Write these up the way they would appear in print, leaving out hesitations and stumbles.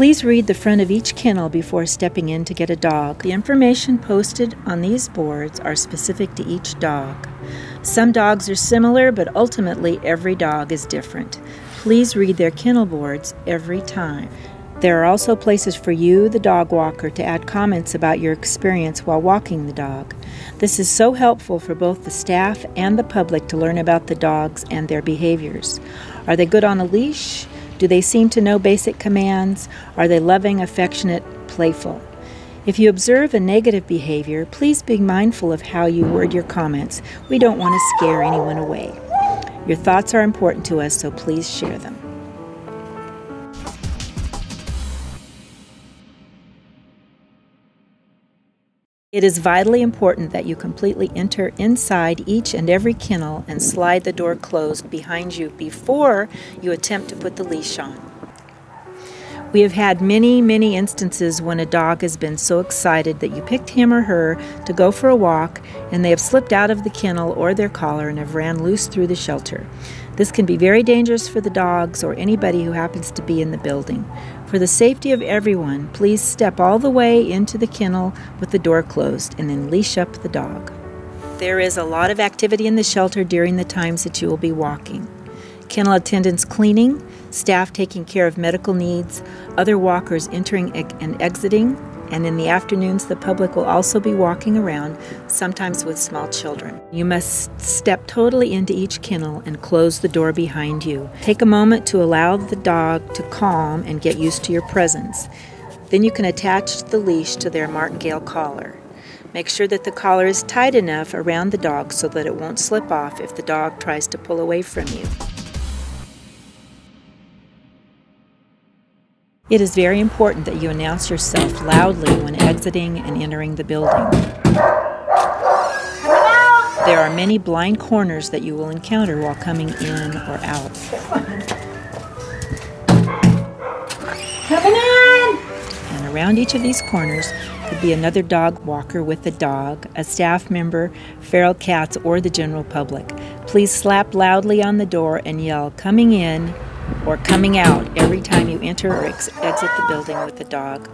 Please read the front of each kennel before stepping in to get a dog. The information posted on these boards are specific to each dog. Some dogs are similar, but ultimately every dog is different. Please read their kennel boards every time. There are also places for you, the dog walker, to add comments about your experience while walking the dog. This is so helpful for both the staff and the public to learn about the dogs and their behaviors. Are they good on a leash? Do they seem to know basic commands? Are they loving, affectionate, playful? If you observe a negative behavior, please be mindful of how you word your comments. We don't want to scare anyone away. Your thoughts are important to us, so please share them. It is vitally important that you completely enter inside each and every kennel and slide the door closed behind you before you attempt to put the leash on. We have had many instances when a dog has been so excited that you picked him or her to go for a walk and they have slipped out of the kennel or their collar and have ran loose through the shelter. This can be very dangerous for the dogs or anybody who happens to be in the building. For the safety of everyone, please step all the way into the kennel with the door closed and then leash up the dog. There is a lot of activity in the shelter during the times that you will be walking. Kennel attendants cleaning, staff taking care of medical needs, other walkers entering and exiting, and in the afternoons the public will also be walking around, sometimes with small children. You must step totally into each kennel and close the door behind you. Take a moment to allow the dog to calm and get used to your presence. Then you can attach the leash to their martingale collar. Make sure that the collar is tight enough around the dog so that it won't slip off if the dog tries to pull away from you. It is very important that you announce yourself loudly when exiting and entering the building. There are many blind corners that you will encounter while coming in or out. Coming in! And around each of these corners could be another dog walker with a dog, a staff member, feral cats, or the general public. Please slap loudly on the door and yell, "Coming in," or "coming out" every time you enter or exit the building with the dog.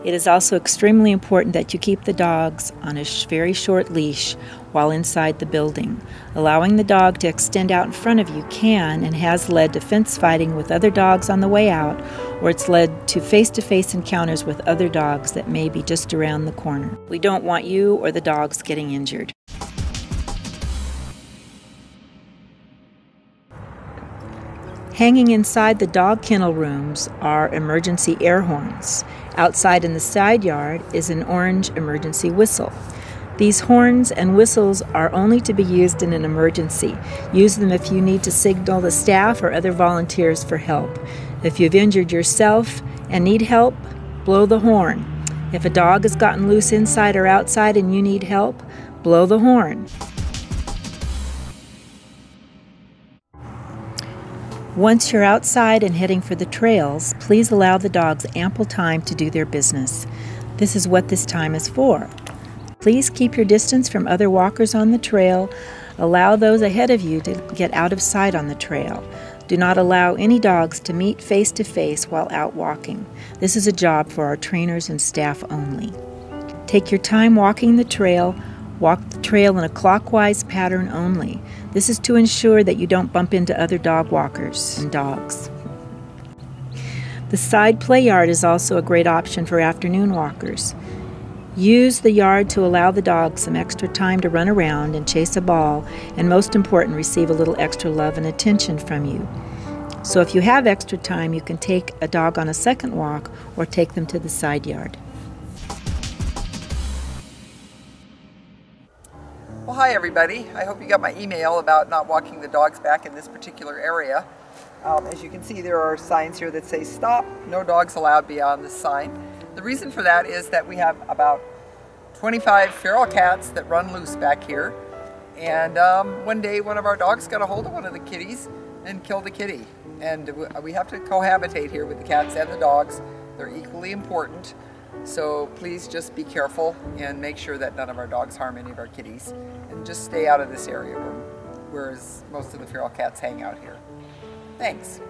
It is also extremely important that you keep the dogs on a very short leash while inside the building. Allowing the dog to extend out in front of you can and has led to fence fighting with other dogs on the way out, or it's led to face-to-face encounters with other dogs that may be just around the corner. We don't want you or the dogs getting injured. Hanging inside the dog kennel rooms are emergency air horns. Outside in the side yard is an orange emergency whistle. These horns and whistles are only to be used in an emergency. Use them if you need to signal the staff or other volunteers for help. If you've injured yourself and need help, blow the horn. If a dog has gotten loose inside or outside and you need help, blow the horn. Once you're outside and heading for the trails, please allow the dogs ample time to do their business. This is what this time is for. Please keep your distance from other walkers on the trail. Allow those ahead of you to get out of sight on the trail. Do not allow any dogs to meet face to face while out walking. This is a job for our trainers and staff only. Take your time walking the trail. Walk the trail in a clockwise pattern only. This is to ensure that you don't bump into other dog walkers and dogs. The side play yard is also a great option for afternoon walkers. Use the yard to allow the dog some extra time to run around and chase a ball, and most important, receive a little extra love and attention from you. So if you have extra time, you can take a dog on a second walk or take them to the side yard. Well, hi everybody. I hope you got my email about not walking the dogs back in this particular area. As you can see, there are signs here that say stop, no dogs allowed beyond this sign. The reason for that is that we have about 25 feral cats that run loose back here. And one day one of our dogs got a hold of one of the kitties and killed the kitty. And we have to cohabitate here with the cats and the dogs. They're equally important. So please just be careful and make sure that none of our dogs harm any of our kitties, and just stay out of this area where most of the feral cats hang out here. Thanks.